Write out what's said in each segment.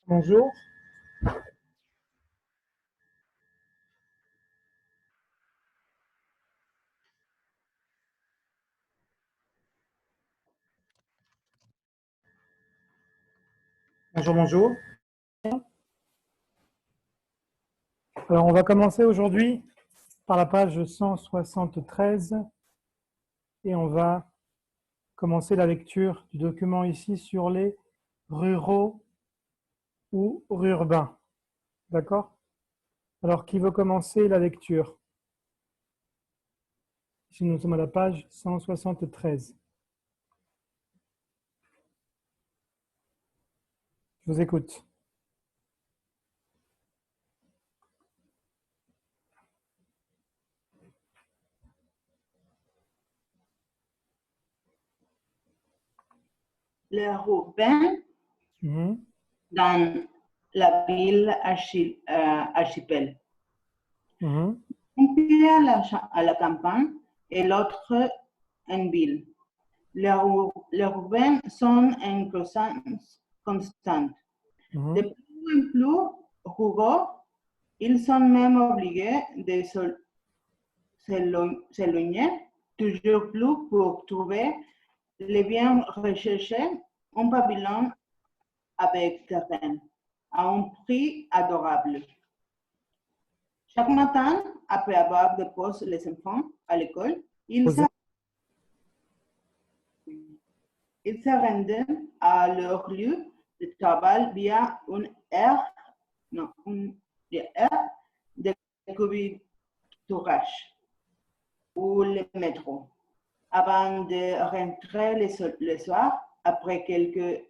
Bonjour. Bonjour, bonjour. Alors, on va commencer aujourd'hui par la page 173 et on va commencer la lecture du document ici sur les ruraux ou urbains. D'accord? Alors, qui veut commencer la lecture? Ici, nous sommes à la page 173. Je vous écoute. Les urbains dans la ville archipel. Un pied à la campagne et l'autre en ville. Les urbains sont en croissance constante. De plus en plus ruraux, ils sont même obligés de s'éloigner toujours plus pour trouver les biens recherchés en pavillon avec terrain à un prix adorable. Chaque matin, après avoir déposé les enfants à l'école, ils se rendaient à leur lieu de travail via une aire de covoiturage ou le métro, avant de rentrer le soir après quelques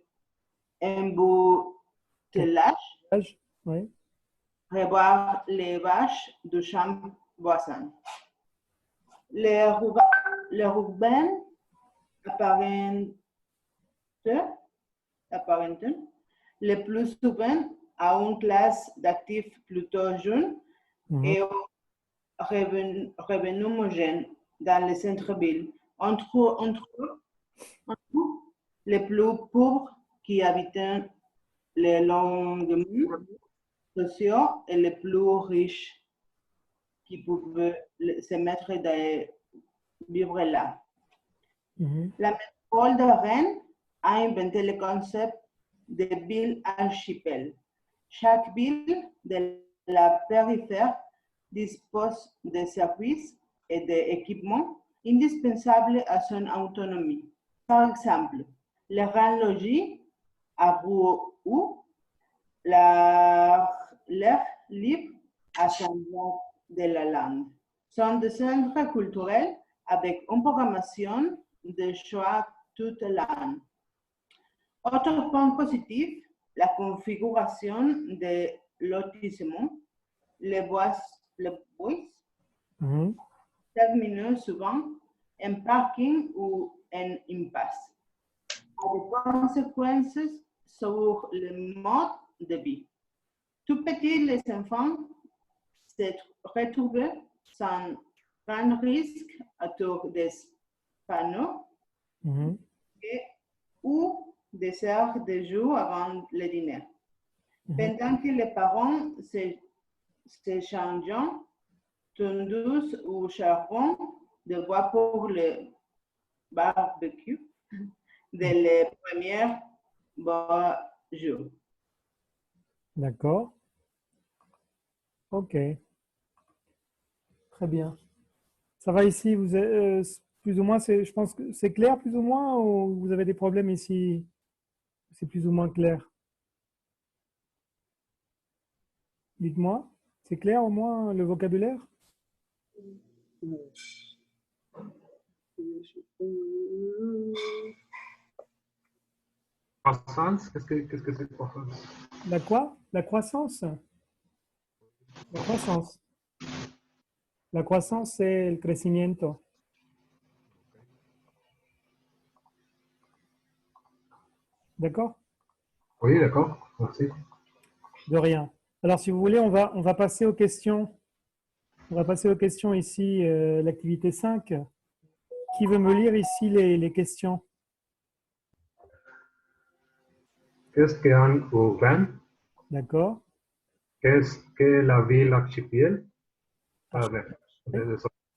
embouteillages, Oui. revoir les vaches du champ voisin. Les urbains apparentent le plus souvent à une classe d'actifs plutôt jeunes et aux revenus moyens dans les centres-villes, entre les plus pauvres qui habitent les logements sociaux et les plus riches qui pouvaient se mettre à vivre là. La métropole de Rennes a inventé le concept de ville archipel. Chaque ville de la périphérie dispose de services et d'équipements indispensables à son autonomie. Par exemple, le Rennes Logis à Rouen, l'air libre à Saint-Jean de la Lande sont des centres culturels avec une programmation de choix toute l'année. Autre point positif, la configuration des lotissements, les bois terminent souvent en parking ou en impasse, a des conséquences sur le mode de vie. Tout petit, les enfants se retrouvent sans grand risque autour des panneaux ou des heures de jeu avant le dîner. Pendant que les parents s'échangent tondeuses ou charbon de bois pour le barbecue dès les premiers beaux jours. D'accord. Ok. Très bien. Ça va ici, vous plus ou moins, je pense que c'est clair plus ou moins, ou vous avez des problèmes ici? C'est plus ou moins clair. Dites-moi, c'est clair au moins le vocabulaire? Croissance, qu'est-ce que c'est croissance? La quoi? La croissance? La croissance. La croissance, c'est le crecimiento. D'accord? Oui, d'accord, merci. De rien. Alors, si vous voulez, on va passer aux questions. On va passer aux questions ici, l'activité 5. Qui veut me lire ici les questions? Qu'est-ce qu'un urbain? D'accord. Qu'est-ce que la ville archipel? A ver,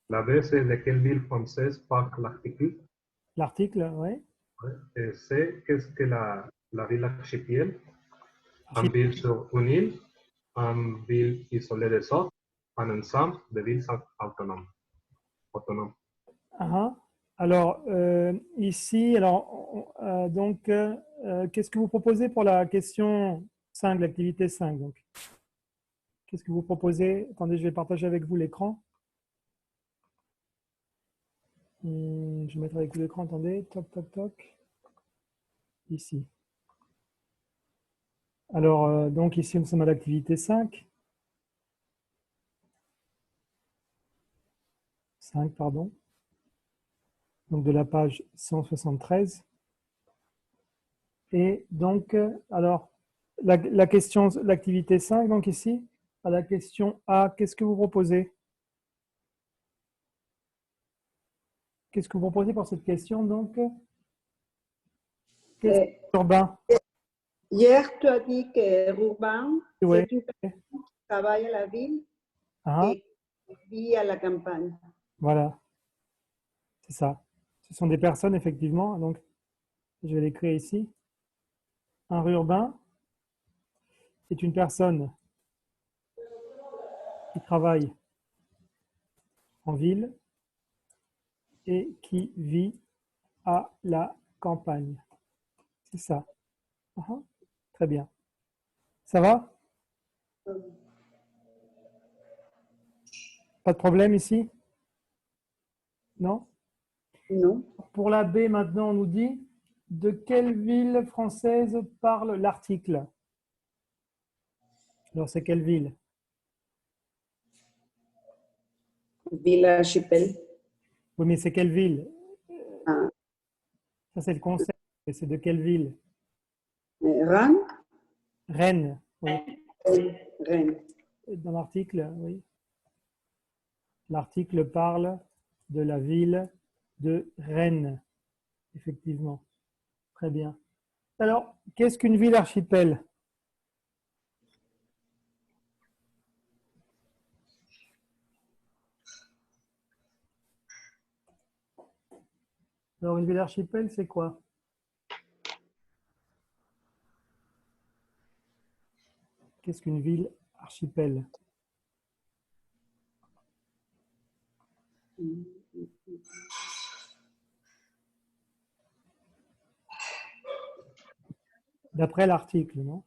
la B, c'est de quelle ville française parle l'article? L'article, oui. Ouais. Et C, qu'est-ce que la ville archipel? Une Archi- ville sur une île, une ville isolée des autres, un ensemble de villes autonomes. Autonomes. Ah, alors, ici, alors, donc, qu'est-ce que vous proposez pour la question 5, l'activité 5 donc? Qu'est-ce que vous proposez? Attendez, je vais partager avec vous l'écran. Je vais mettre avec vous l'écran, attendez. Toc, toc, toc. Ici. Alors, donc ici, nous sommes à l'activité 5. 5, pardon. Donc, de la page 173. Et donc, alors, la question, l'activité 5, donc ici, à la question A, qu'est-ce que vous proposez? Qu'est-ce que vous proposez pour cette question, donc? Qu'est-ce Euh, que urbain? Hier, tu as dit que Ruban, Oui. c'est une personne qui travaille à la ville Ah, et qui vit à la campagne. voilà, c'est ça. Ce sont des personnes, effectivement. Donc, je vais l'écrire ici. Un urbain est une personne qui travaille en ville et qui vit à la campagne. C'est ça. Ah, très bien. Ça va? Pas de problème ici? Non? Non? Pour la B, maintenant, on nous dit de quelle ville française parle l'article? Alors, c'est quelle ville? Ville archipel. Oui, mais c'est quelle ville? Ah, Ça, c'est le concept. Et c'est de quelle ville? Rennes? Rennes. Oui. Rennes. Dans l'article, oui. L'article parle de la ville de Rennes. Effectivement. Très bien. Alors, qu'est-ce qu'une ville archipel? Alors, une ville archipel, c'est quoi? Qu'est-ce qu'une ville archipel? D'après l'article, non?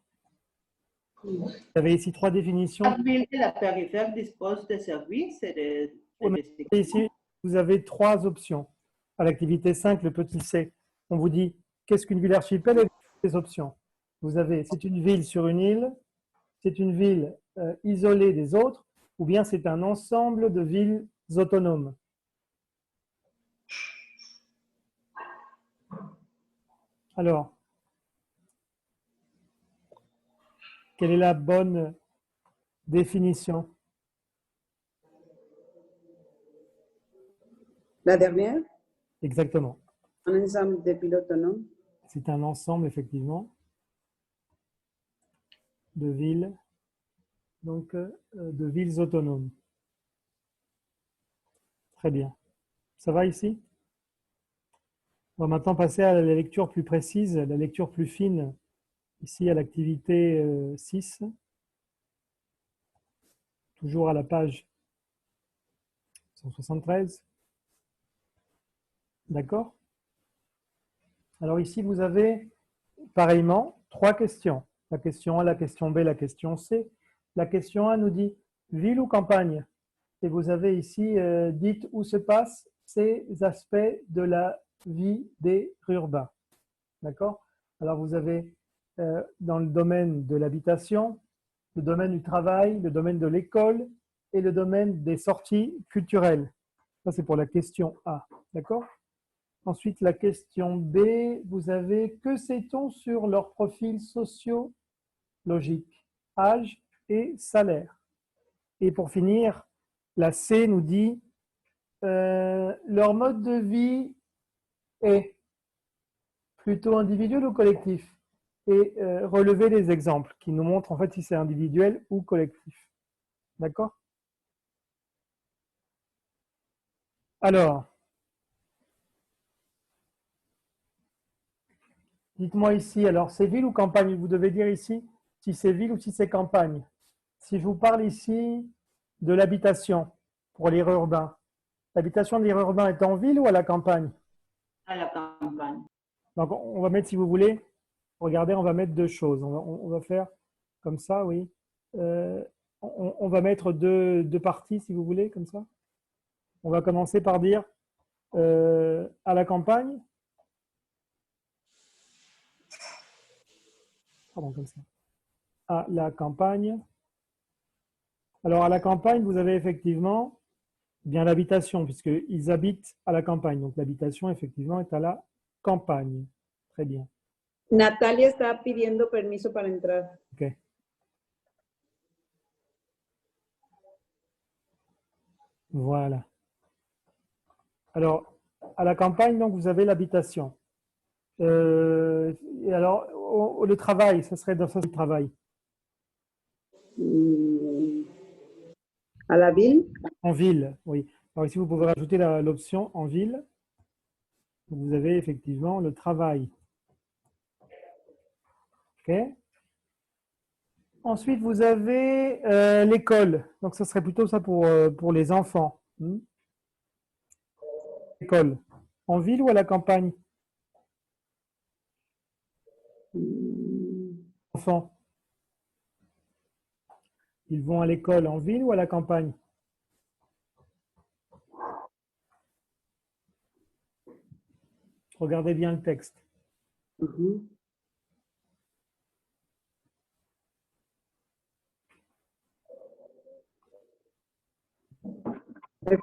Vous avez ici trois définitions. La ville de la périphérie dispose de services et Oui, mais ici, vous avez trois options. À l'activité 5, le petit c, on vous dit qu'est-ce qu'une ville archipel et des options. Vous avez, c'est une ville sur une île, c'est une ville isolée des autres, ou bien c'est un ensemble de villes autonomes. Alors, quelle est la bonne définition? La dernière? Exactement. Un ensemble de villes autonomes. C'est un ensemble, effectivement, de villes, donc de villes autonomes. Très bien. Ça va ici? On va maintenant passer à la lecture plus précise, la lecture plus fine, ici à l'activité 6, toujours à la page 173. D'accord? Alors ici, vous avez pareillement trois questions. La question A, la question B, la question C. La question A nous dit ville ou campagne? Et vous avez ici, dites où se passent ces aspects de la vie des urbains. D'accord? Alors vous avez dans le domaine de l'habitation, le domaine du travail, le domaine de l'école et le domaine des sorties culturelles. Ça, c'est pour la question A. D'accord? Ensuite, la question B, vous avez que sait-on sur leurs profils sociologiques, âge et salaire? Et pour finir, la C nous dit leur mode de vie est plutôt individuel ou collectif? et relever les exemples qui nous montrent en fait si c'est individuel ou collectif. D'accord? Alors, dites-moi ici, alors c'est ville ou campagne? Vous devez dire ici si c'est ville ou si c'est campagne. Si je vous parle ici de l'habitation pour l'ire urbain, l'habitation de l'ire urbain est en ville ou à la campagne? À la campagne. Donc, on va mettre, si vous voulez, regardez, on va mettre deux choses. On va faire comme ça, oui. On va mettre deux parties, si vous voulez, comme ça. On va commencer par dire à la campagne. Pardon, comme ça. À la campagne. Alors, à la campagne, vous avez effectivement bien l'habitation, puisqu'ils habitent à la campagne. Donc, l'habitation, effectivement, est à la campagne. Très bien. Natalia está pidiendo permiso para entrar. OK. Voilà. Alors, à la campagne, donc, vous avez l'habitation. Et alors, le travail, ça serait dans le travail. ¿A la ville? En ville, oui. Alors ici, vous pouvez rajouter l'option en ville. Vous avez effectivement le travail. OK. Ensuite, vous avez l'école. Donc, ce serait plutôt ça pour les enfants. L'école. En ville ou à la campagne? Enfants. Ils vont à l'école en ville ou à la campagne? Regardez bien le texte. Je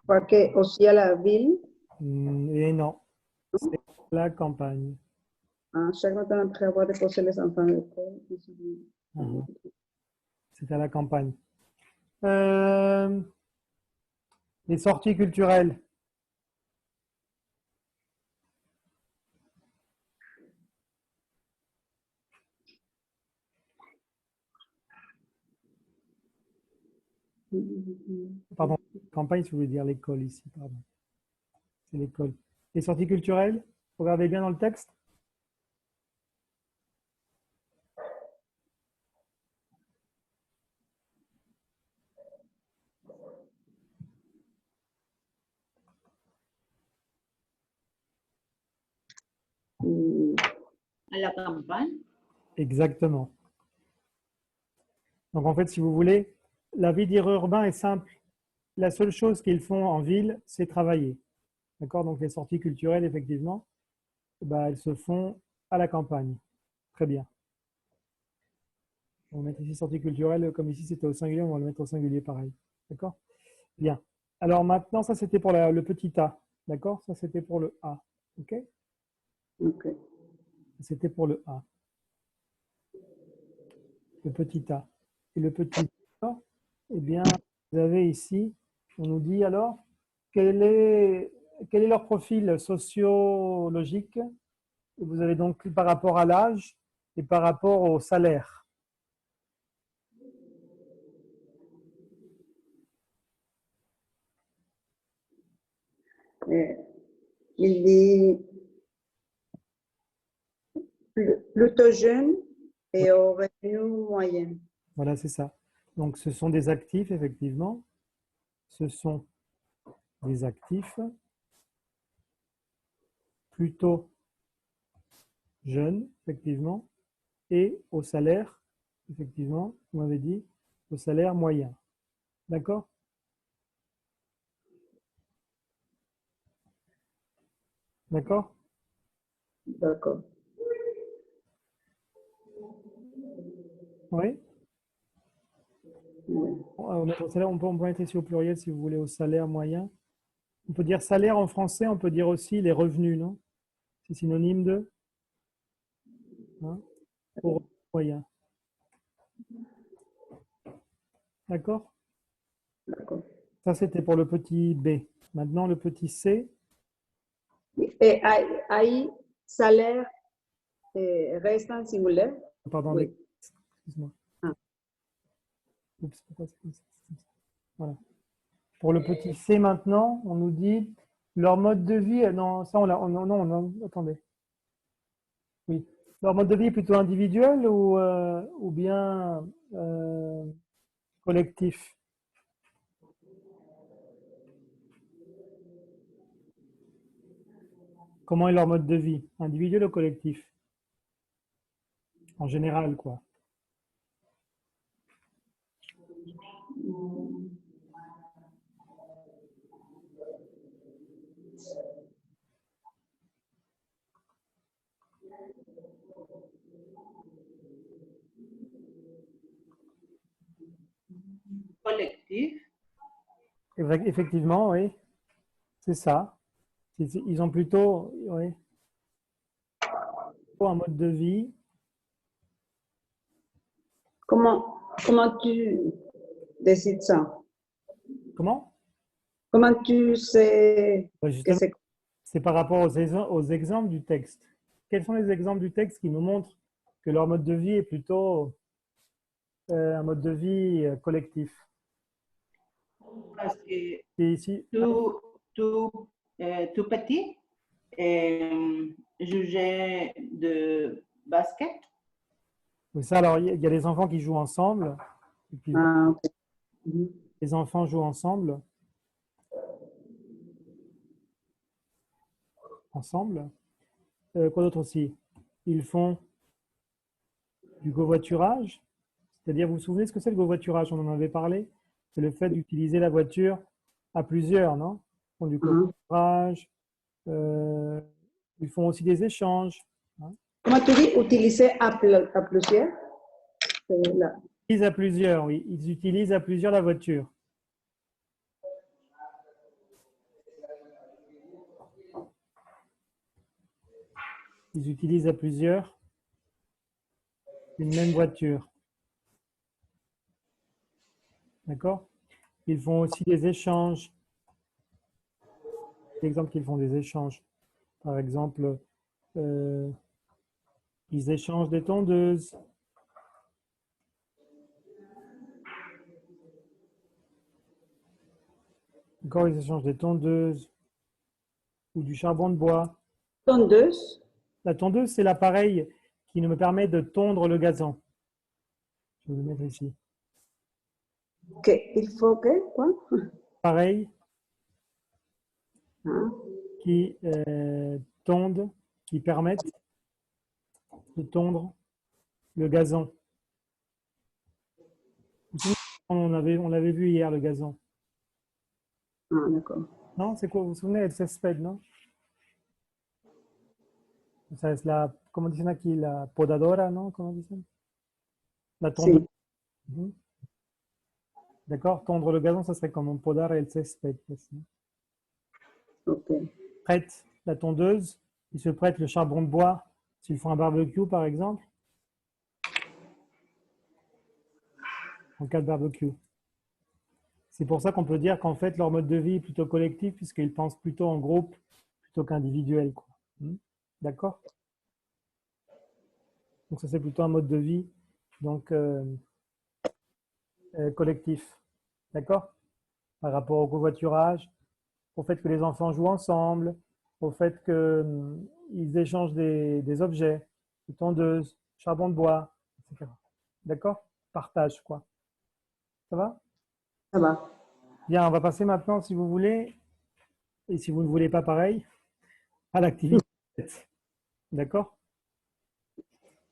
crois que aussi à la ville. Et non, c'est la campagne. Chaque matin après avoir déposé les enfants à l'école. C'est à la campagne. Les sorties culturelles. Pardon, campagne, si vous voulez dire l'école ici, pardon. C'est l'école. Les sorties culturelles, regardez bien dans le texte. À la campagne. Exactement. Donc en fait, si vous voulez, la vie d'ire urbain est simple. La seule chose qu'ils font en ville, c'est travailler. D'accord? Donc les sorties culturelles, effectivement, elles se font à la campagne. Très bien. On va mettre ici sortie culturelle, comme ici c'était au singulier, on va le mettre au singulier pareil. D'accord? Bien. Alors maintenant, ça c'était pour le petit a. D'accord? Ça c'était pour le a. OK? OK. C'était pour le a. Le petit a. Et le petit a, eh bien, vous avez ici, on nous dit alors, quel est leur profil sociologique? Et vous avez donc par rapport à l'âge et par rapport au salaire. Il dit plutôt jeune et au revenu moyen. Voilà, c'est ça. Donc, ce sont des actifs, effectivement. Ce sont des actifs plutôt jeunes, effectivement, et au salaire, effectivement, vous m'avez dit, au salaire moyen. D'accord? D'accord? D'accord. Oui? On peut mettre ici au pluriel si vous voulez, au salaire moyen. On peut dire salaire en français, on peut dire aussi les revenus, non? C'est synonyme de pour moyen. D'accord? D'accord. Ça, c'était pour le petit B. Maintenant, le petit C. Et ahí, salaire reste en singulier. Pardon, Oui. excuse-moi. Ah. Oups, pourquoi c'est comme ça? Voilà. Pour le petit C maintenant, on nous dit leur mode de vie. Non, ça on l'a. Non, attendez. Oui. Leur mode de vie est plutôt individuel ou bien collectif? Comment est leur mode de vie? Individuel ou collectif? En général, quoi. Collectif. Effectivement, oui. C'est ça. Ils ont plutôt, oui, un mode de vie. Comment tu décides ça? Comment? Comment tu sais Ouais, que justement, c'est c'est par rapport aux exemples du texte. Quels sont les exemples du texte qui nous montrent que leur mode de vie est plutôt un mode de vie collectif? Parce que Et ici, tout petit, jugeait de basket. oui, ça, alors, il y a des enfants qui jouent ensemble. Et puis, ah, ok. Mhm. les enfants jouent ensemble. Quoi d'autre aussi? Ils font du covoiturage. C'est-à-dire, vous vous souvenez ce que c'est le covoiturage? On en avait parlé. C'est le fait d'utiliser la voiture à plusieurs, non? Ils font du Mhm. covoiturage. euh, ils font aussi des échanges. Hein. Comment tu dis utiliser à plusieurs? C'est là. Ils utilisent à plusieurs, oui. Ils utilisent à plusieurs la voiture. Ils utilisent à plusieurs une même voiture. D'accord? Ils font aussi des échanges. Exemple qu'ils font des échanges. Par exemple, euh, ils échangent des tondeuses. Encore, ils échangent des tondeuses ou du charbon de bois. Tondeuse. La tondeuse, c'est l'appareil qui nous permet de tondre le gazon. Je vais le mettre ici. Il faut que quoi? Pareil Ah, qui tondent, qui permettent de tondre le gazon. Vous vous souvenez, on l'avait vu hier, le gazon. d'accord. Non, c'est quoi? Vous vous souvenez, el césped, non? Ça, c'est la, comment dit ça qui la podadora, non? Comment dit ça? La tondeuse. Sí. Mhm. D'accord? Tondre le gazon, ça serait comme un podar el césped. Ok. Prête la tondeuse, il se prête le charbon de bois s'ils font un barbecue, par exemple, en cas de barbecue. C'est pour ça qu'on peut dire qu'en fait, leur mode de vie est plutôt collectif, puisqu'ils pensent plutôt en groupe plutôt qu'individuel. D'accord? Donc ça, c'est plutôt un mode de vie donc, collectif. D'accord? Par rapport au covoiturage, au fait que les enfants jouent ensemble, au fait qu'ils échangent des objets, des tondeuses, charbon de bois, etc. D'accord? Partage, quoi. Ça va? Ça va. Bien, on va passer maintenant, si vous voulez, et si vous ne voulez pas pareil, à l'activité 7. D'accord?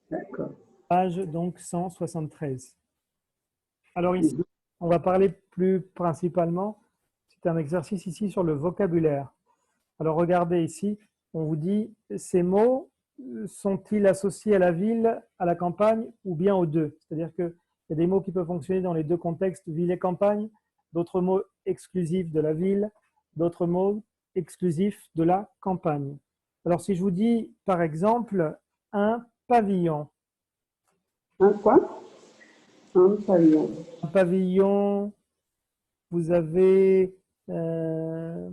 D'accord. Page donc 173. Alors ici, Mhm. on va parler plus principalement, c'est un exercice ici sur le vocabulaire. Alors regardez ici, on vous dit, ces mots sont-ils associés à la ville, à la campagne ou bien aux deux? C'est-à-dire qu'il y a des mots qui peuvent fonctionner dans les deux contextes, ville et campagne, d'autres mots exclusifs de la ville, d'autres mots exclusifs de la campagne. Alors si je vous dis par exemple un pavillon, Un quoi? Un pavillon. un pavillon, vous avez euh,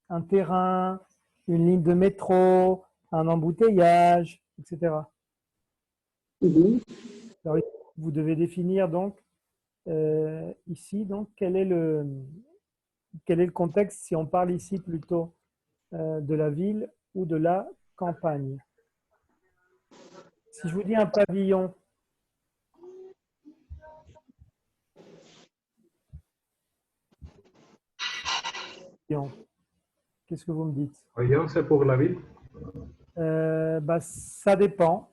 un terrain, une ligne de métro, un embouteillage, etc. Ujú. Alors, vous devez définir donc ici donc quel est le contexte si on parle ici plutôt de la ville ou de la campagne. Si je vous dis un pavillon, qu'est-ce que vous me dites? Pabellón, c'est pour la ville. Bah, ça dépend.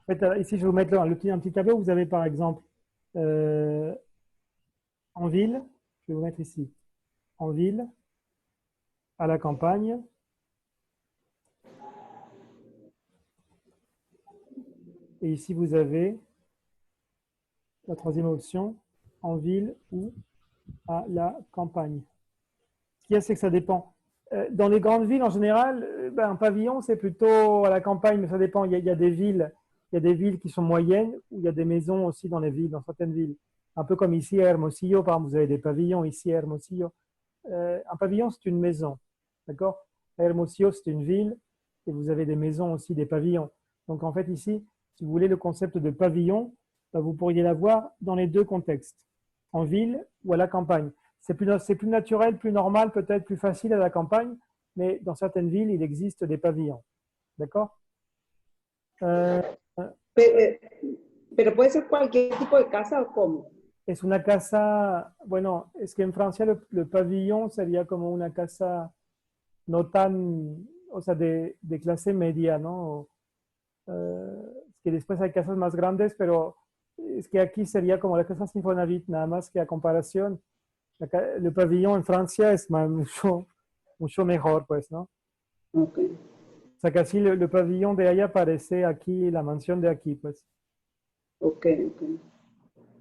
En fait, ici, je vais vous mettre un petit tableau. Vous avez par exemple euh, en ville, je vais vous mettre ici, en ville, à la campagne, et ici vous avez la troisième option, en ville ou à la campagne. Ce qu'il y a, c'est que ça dépend. Dans les grandes villes, en général, ben, un pavillon, c'est plutôt à la campagne, mais ça dépend. Il y a des villes qui sont moyennes, où il y a des maisons aussi dans les villes, dans certaines villes. Un peu comme ici à Hermosillo, par exemple, vous avez des pavillons ici à Hermosillo. Un pavillon, c'est une maison. D'accord? Hermosillo, c'est une ville, et vous avez des maisons aussi, des pavillons. Donc en fait, ici, si vous voulez le concept de pavillon, ben, vous pourriez l'avoir dans les deux contextes, en ville ou à la campagne. C'est plus naturel, plus normal, peut-être plus facile à la campagne, mais dans certaines villes, il existe des pavillons. D'accord? Pe- Pero puede ser cualquier tipo de casa o cómo. Es una casa, bueno, es que en Francia le pavillon sería como una casa no tan, o sea, de clase media, ¿no? Es que después hay casas más grandes, pero es que aquí sería como la casa Sinfonavit, nada más que a comparación, le pavillon en Francia es mucho mejor, pues, ¿no? Ok, O sea, casi le pavillon de allá parece aquí la mansión de aquí, pues. ok, ok.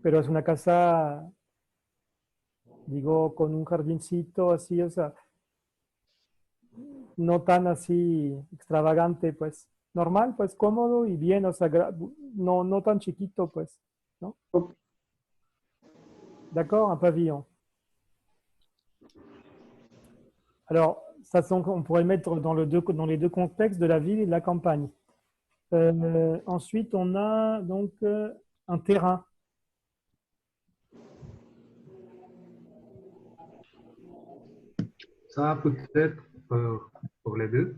Pero es una casa, digo, con un jardincito así, o sea, no tan así extravagante, pues. Normal, pues cómodo y bien, o sea, no tan chiquito, pues, ¿no? Ok. D'accord, un pavillon. Alors, ça, on pourrait le mettre dans les deux contextes de la ville et de la campagne. Ensuite, on a donc un terrain. Ça peut être pour les deux.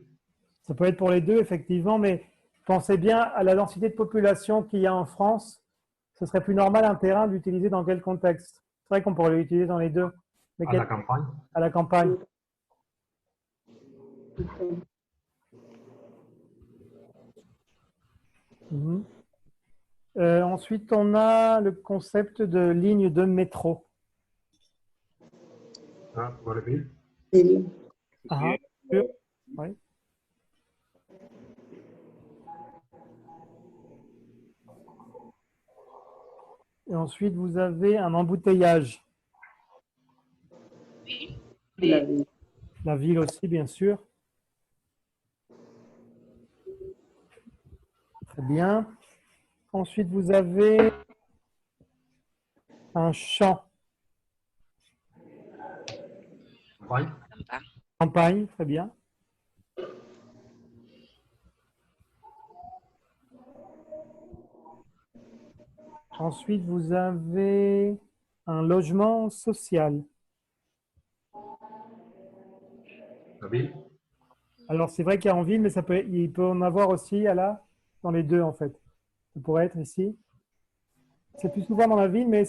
Ça peut être pour les deux, effectivement, mais pensez bien à la densité de population qu'il y a en France. Ce serait plus normal un terrain d'utiliser dans quel contexte? C'est vrai qu'on pourrait l'utiliser dans les deux. Mais À la campagne. à la campagne. Ok. Mhm. Ensuite, on a le concept de ligne de métro. Ah, pour la ville. Sí. Ah, sûr. Oui. Et ensuite, vous avez un embouteillage. La vi. La ville aussi, bien sûr. Très bien. Ensuite, vous avez un champ. Campagne. Campagne, très bien. Ensuite, vous avez un logement social. La ville. Alors, c'est vrai qu'il y a en ville, mais il peut en avoir aussi dans les deux, en fait. Ça pourrait être ici. C'est plus souvent dans la ville, mais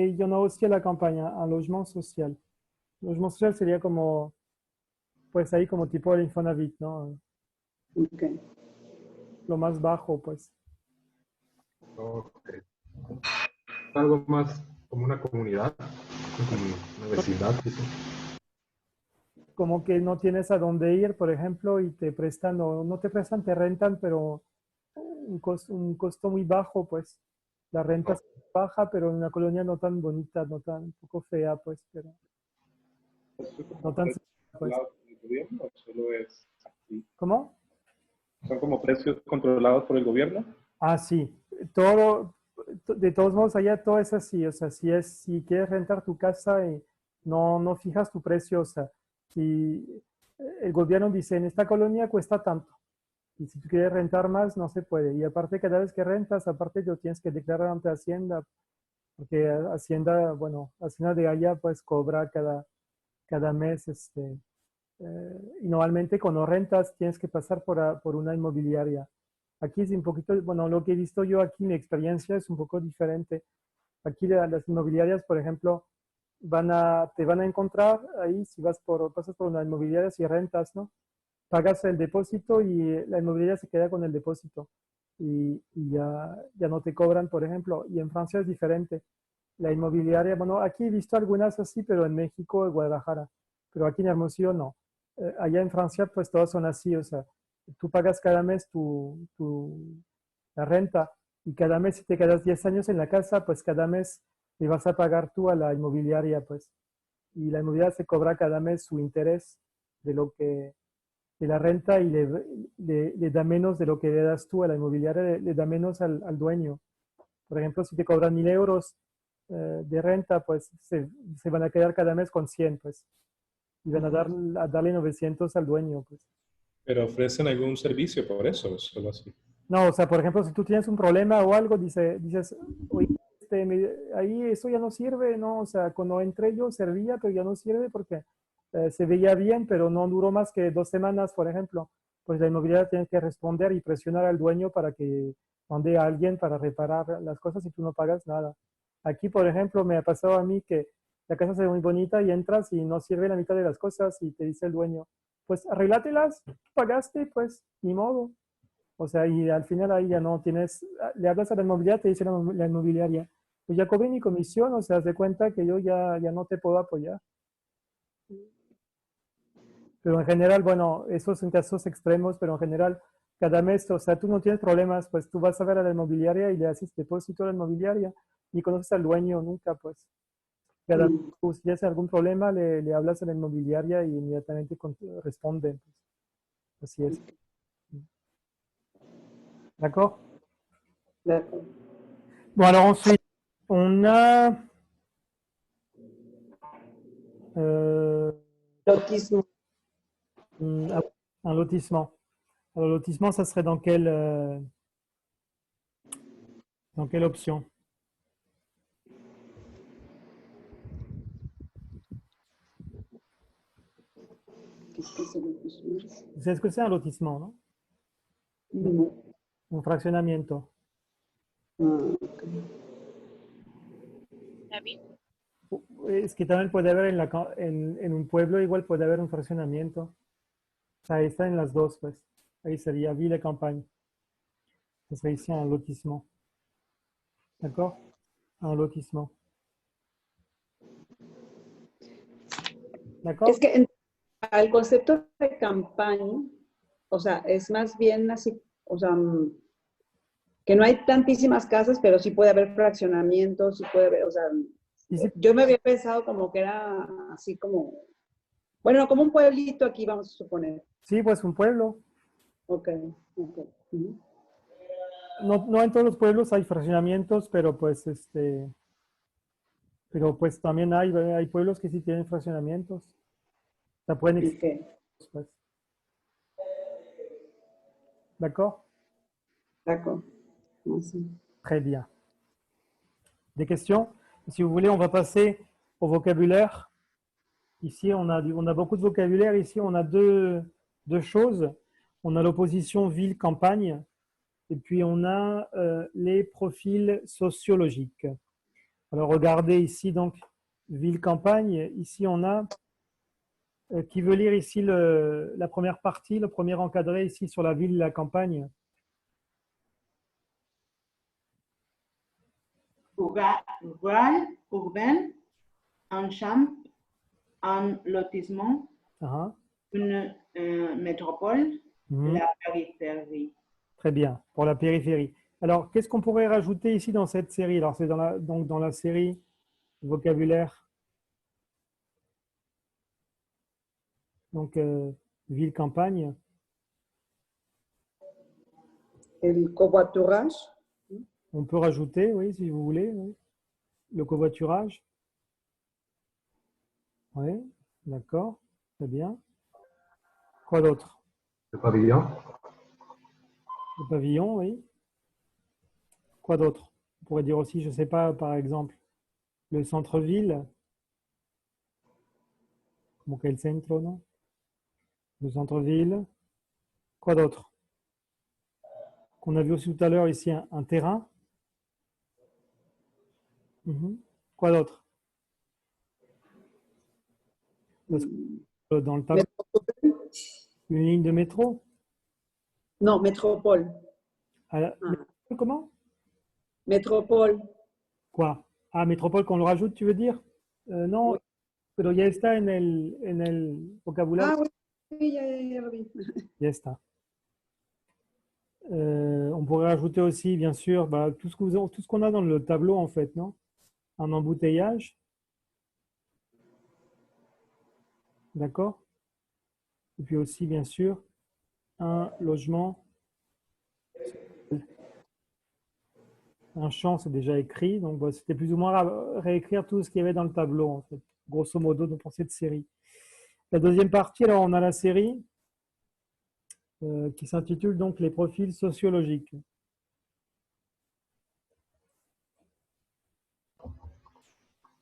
il y en a aussi à la campagne, un logement social. Logement social sería como, pues ahí como tipo el Infonavit, ¿no? Ok. Lo más bajo, pues. Ok. Algo más como una comunidad, como una vecindad. Tipo. Como que no tienes a dónde ir, por ejemplo, y te prestan, o no te prestan, te rentan, pero un costo muy bajo, pues. La renta es baja, pero en una colonia no tan bonita, no tan, un poco fea, pues, pero no tan segura, pues. ¿Controlados por el gobierno o solo es así? ¿Cómo? ¿Son como precios controlados por el gobierno? Ah, sí. Todo, de todos modos, allá todo es así. O sea, si quieres rentar tu casa y no fijas tu precio, o sea, si el gobierno dice, en esta colonia cuesta tanto, Y si tú quieres rentar más, no se puede. Y aparte, cada vez que rentas, aparte lo tienes que declarar ante Hacienda, porque Hacienda, bueno, Hacienda de allá pues cobra cada mes, y normalmente cuando rentas tienes que pasar por una inmobiliaria. Aquí es un poquito, bueno, lo que he visto yo aquí, mi experiencia es un poco diferente. Aquí las inmobiliarias, por ejemplo, te van a encontrar ahí si pasas por una inmobiliaria si rentas, ¿no? Pagas el depósito y la inmobiliaria se queda con el depósito y ya no te cobran, por ejemplo. Y en Francia es diferente. La inmobiliaria, bueno, aquí he visto algunas así, pero en México, en Guadalajara, pero aquí en Hermosillo no. Allá en Francia, pues todas son así, o sea, tú pagas cada mes la renta y cada mes si te quedas 10 años en la casa, pues cada mes le vas a pagar tú a la inmobiliaria, pues. Y la inmobiliaria se cobra cada mes su interés de lo que de la renta y le da menos de lo que le das tú a la inmobiliaria, le da menos al dueño. Por ejemplo, si te cobran 1.000 euros de renta, pues se van a quedar cada mes con 100, pues. Y van a darle 900 al dueño, pues. Pero ofrecen algún servicio por eso, solo así. No, o sea, por ejemplo, si tú tienes un problema o algo, dices, oye, ahí eso ya no sirve, ¿no? O sea, cuando entré yo servía, pero ya no sirve porque se veía bien, pero no duró más que 2 semanas, por ejemplo. Pues la inmobiliaria tiene que responder y presionar al dueño para que mande a alguien para reparar las cosas y tú no pagas nada. Aquí, por ejemplo, me ha pasado a mí que la casa se ve muy bonita y entras y no sirve la mitad de las cosas y te dice el dueño, pues arreglátelas, pagaste, pues ni modo. O sea, y al final ahí ya no tienes, le hablas a la inmobiliaria, te dice la inmobiliaria, pues ya cobré mi comisión, o sea, haz de cuenta que yo ya no te puedo apoyar. Pero en general, bueno, esos son casos extremos, pero en general, cada mes, o sea, tú no tienes problemas, pues tú vas a ver a la inmobiliaria y le haces depósito a la inmobiliaria, ni conoces al dueño nunca, pues. Cada mes, tú, si tienes algún problema, le hablas a la inmobiliaria y inmediatamente responden. Pues. Así es. D'accord? D'accord. Bon, alors ensuite, on a Lotismo. un lotissement. Alors, le lotissement, ça serait dans quelle option? Qu'est-ce que c'est lotismo? Vous savez ce que c'est un lotissement, non? No. Un fraccionamiento. Ah, ok. Es que también puede haber en un pueblo, igual puede haber un fraccionamiento. O sea, ahí está en las dos, pues. Ahí sería ville et campagne. Ce serait ici un lotissement. D'accord? Un lotissement. D'accord? Es que al concepto de campaña, o sea, es más bien así, o sea, que no hay tantísimas casas, pero sí puede haber fraccionamientos, sí puede haber, o sea, Y sí, yo me había pensado como que era así como, bueno, como un pueblito aquí, vamos a suponer. sí, pues un pueblo. Ok, ok. Ujú. No en todos los pueblos hay fraccionamientos, pero pues también hay pueblos que sí tienen fraccionamientos. O sea, pueden existir, Ok, pues. D'accord? d'accord. Así. Très bien. Des questions? Si vous voulez, on va passer au vocabulaire. Ici, on a beaucoup de vocabulaire. Ici, on a deux choses. On a l'opposition ville-campagne et puis on a les profils sociologiques. Alors, regardez ici, donc, ville-campagne. Ici, on a qui veut lire ici la première partie, le premier encadré ici sur la ville et la campagne. Rural, urbain, un champ, un lotissement, Ah, une métropole, mhm. la périphérie. Très bien, pour la périphérie. Alors, qu'est-ce qu'on pourrait rajouter ici dans cette série? Alors, c'est donc dans la série vocabulaire. Donc, ville-campagne. El covoiturage. On peut rajouter, oui, si vous voulez, oui. Le covoiturage. Oui, d'accord, très bien. Quoi d'autre? Le pavillon. Le pavillon, oui. Quoi d'autre? On pourrait dire aussi, je ne sais pas, par exemple, le centre-ville. Como que el centro, non? Le centre-ville. Quoi d'autre? Qu'on a vu aussi tout à l'heure ici, un terrain. Mhm. Quoi d'autre? Parce que dans le tableau, une ligne de métro. No, métropole. Ah, Ah, comment? métropole. Quoi? Ah, métropole qu'on le rajoute, tu veux dire? Non, Oui. pero ya está en el vocabulario. Ah, oui, oui, ya lo vi. Ya está. On pourrait rajouter aussi, bien sûr, bah, tout ce qu'on a dans le tableau, en fait, non? Un embouteillage. D'accord? Et puis aussi, bien sûr, un logement. Un champ, c'est déjà écrit. Donc, bah, c'était plus ou moins réécrire tout ce qu'il y avait dans le tableau, en fait. Grosso modo, pour cette série. La deuxième partie, alors, on a la série qui s'intitule donc les profils sociologiques.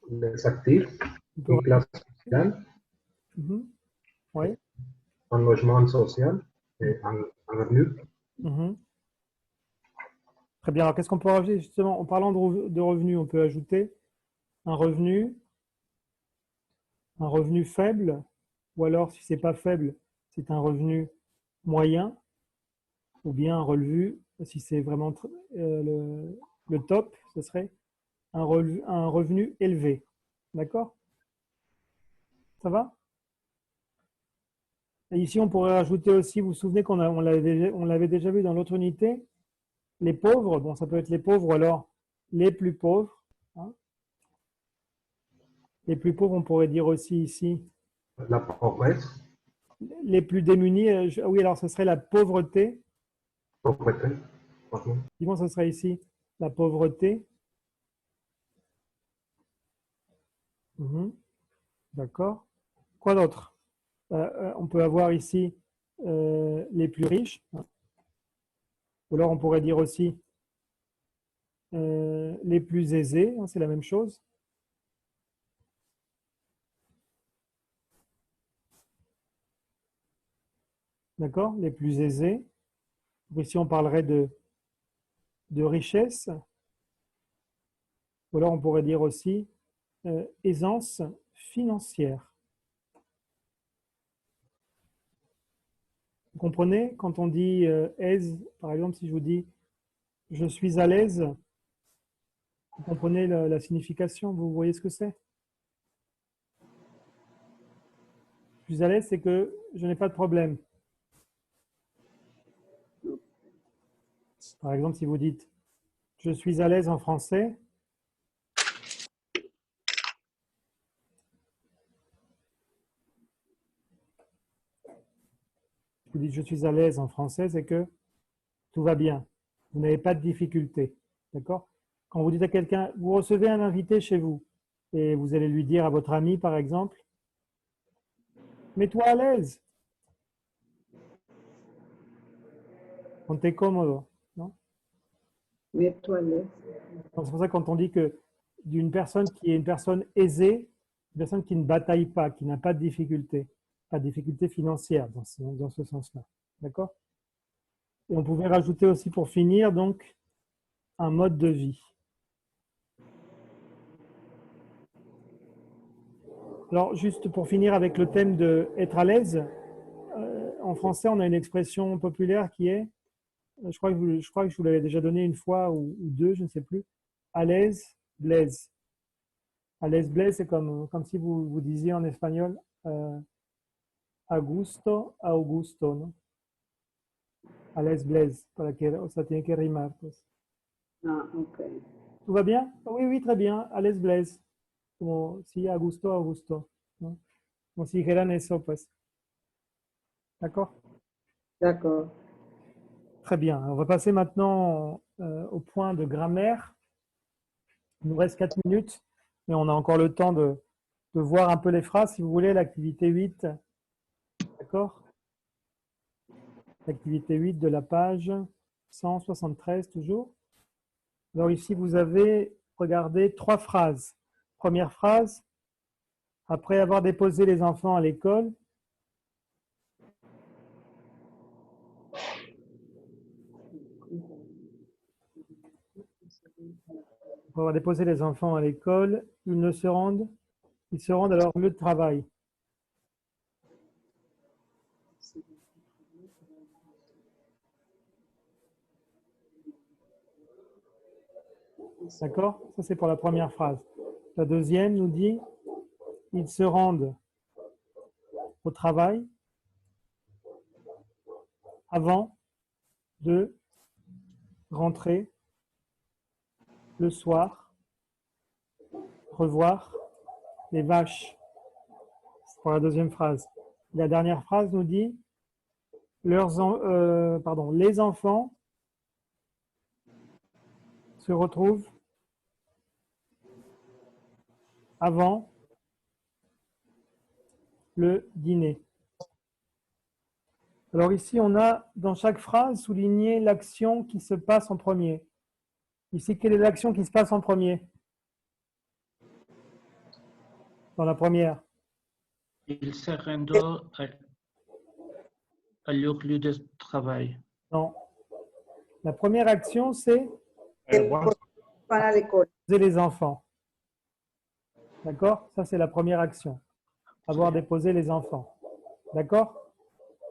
Les actifs, On peut- une classe sociale, Mhm. Oui. un logement social et un revenu. Mhm. Très bien. Alors, qu'est-ce qu'on peut rajouter justement en parlant de revenus? On peut ajouter un revenu faible, ou alors si c'est pas faible, c'est un revenu moyen, ou bien un revenu, si c'est vraiment le top, ce serait un revenu élevé. D'accord? Ça va? Et ici, on pourrait rajouter aussi, vous vous souvenez on l'avait déjà vu dans l'autre unité, les pauvres. Bon, ça peut être les pauvres, alors les plus pauvres. Hein. Les plus pauvres, on pourrait dire aussi ici, La pauvreté, les plus démunis. Oui, alors ce serait la pauvreté. pauvreté, pardon. Effectivement, ce serait ici la pauvreté. Mhm. D'accord. Quoi d'autre? On peut avoir ici les plus riches. Ou alors on pourrait dire aussi les plus aisés. Hein, c'est la même chose. D'accord? Les plus aisés. Ici, on parlerait de richesse. Ou alors on pourrait dire aussi aisance financière. Vous comprenez? Quand on dit aise, par exemple, si je vous dis je suis à l'aise, vous comprenez la signification? Vous voyez ce que c'est? Je suis à l'aise, c'est que je n'ai pas de problème. Par exemple, si vous dites je suis à l'aise en français, vous dites je suis à l'aise en français, c'est que tout va bien. Vous n'avez pas de difficulté. D'accord? Quand vous dites à quelqu'un, vous recevez un invité chez vous et vous allez lui dire à votre ami, par exemple, mets-toi à l'aise. Ponte cómodo. Non? Mets-toi à l'aise. Donc, c'est pour ça que quand on dit que d'une personne qui est une personne aisée, une personne qui ne bataille pas, qui n'a pas de difficulté financière dans ce sens-là. D'accord? Et on pouvait rajouter aussi pour finir, donc, un mode de vie. Alors, juste pour finir avec le thème de être à l'aise, en français, on a une expression populaire qui est, je crois que je vous l'avais déjà donné une fois ou deux, je ne sais plus, à l'aise, blaise. À l'aise, blaise, c'est comme si vous disiez en espagnol a gusto, a Augusto, ¿no? A l'aise, blaise, ça tiene que rimar. Pues. Ah, ok. ¿Tout va bien? Oui, oui, très bien. À l'aise, blaise. Como si a gusto, a Augusto. ¿No? Como si dijeran eso, pues. D'accord? D'accord. Très bien. On va passer maintenant au point de grammaire. Il nous reste 4 minutes, mais on a encore le temps de voir un peu les phrases. Si vous voulez, l'activité 8. D'accord? L'activité 8 de la page 173 toujours. Alors ici, vous avez, regardez, 3 phrases. Première phrase, après avoir déposé les enfants à l'école, pour avoir déposé les enfants à l'école, ils se rendent à leur lieu de travail. D'accord? Ça, c'est pour la première phrase. La deuxième nous dit, ils se rendent au travail avant de rentrer le soir, revoir les vaches. C'est pour la deuxième phrase. La dernière phrase nous dit, les enfants se retrouvent avant le dîner. Alors ici, on a dans chaque phrase souligné l'action qui se passe en premier. Ici, quelle est l'action qui se passe en premier? Dans la première. Il se rendent à leur lieu de travail. Non. La première action, c'est Para l'école. déposer les enfants. D'accord? Ça, c'est la première action. Avoir déposé les enfants. D'accord?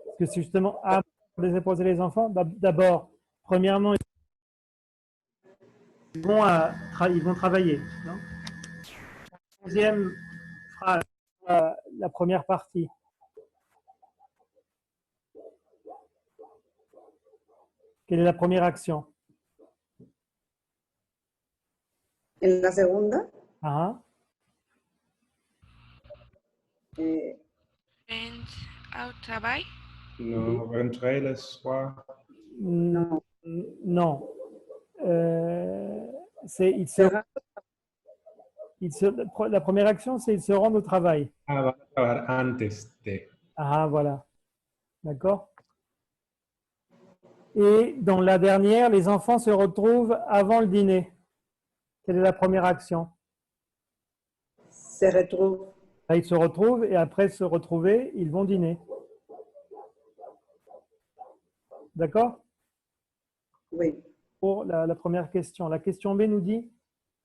Parce que c'est justement à déposer les enfants. D'abord, premièrement, ils vont travailler. Non? Deuxième phrase, la première partie. Quelle est la première action? En la segunda, Ah, eh, Au travail? No, rentrer le soir. no. non. La première action, c'est ils se rendent au travail. Ah, va a acabar antes de. Ah, voilà. D'accord? Et dans la dernière, les enfants se retrouvent avant le dîner. Quelle est la première action? Se retrouve. Là, ils se retrouvent et après se retrouver, ils vont dîner. D'accord? Oui. Pour la première question. La question B nous dit,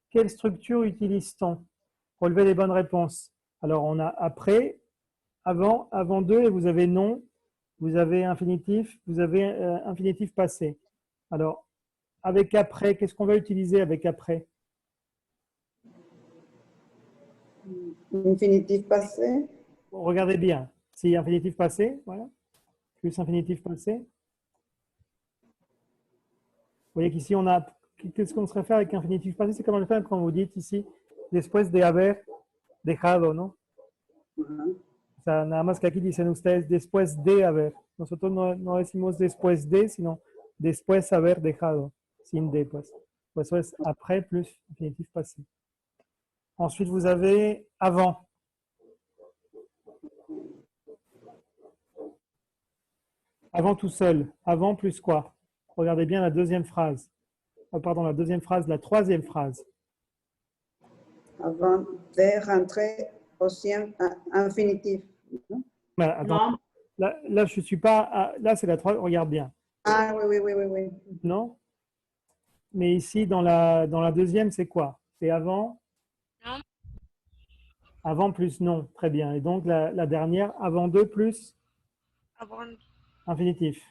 quelle structure utilise-t-on? Relevez les bonnes réponses. Alors, on a après, avant, avant deux, et vous avez non, vous avez infinitif, vous avez infinitif passé. Alors, avec après, qu'est-ce qu'on va utiliser avec après? Infinitif passé. Regardez bien. C'est infinitif passé, voilà. Plus infinitif passé. Vous voyez qu'ici, on a. Qu'est-ce qu'on serait faire avec infinitif passé? C'est comme on le fait quand vous dites ici, después de haber dejado, ¿no? Uh-huh. O sea, nada más que aquí dicen ustedes después de haber. Nosotros no decimos después de, sino después haber dejado, sin de, pues. Pues eso es après plus infinitif passé. Ensuite, vous avez avant. Avant tout seul. Avant plus quoi? Regardez bien la deuxième phrase. Oh, pardon, la deuxième phrase, la troisième phrase. Avant de rentrer aussi infinitif. Non? Voilà, attends. Non, Là, je suis pas. Là, c'est la troisième. Regarde bien. Ah, oui, oui, oui, oui, oui. Non? Mais ici, dans la deuxième, c'est quoi? C'est avant? Non. Avant plus non. Très bien. Et donc, la dernière, avant deux plus Avant, infinitif.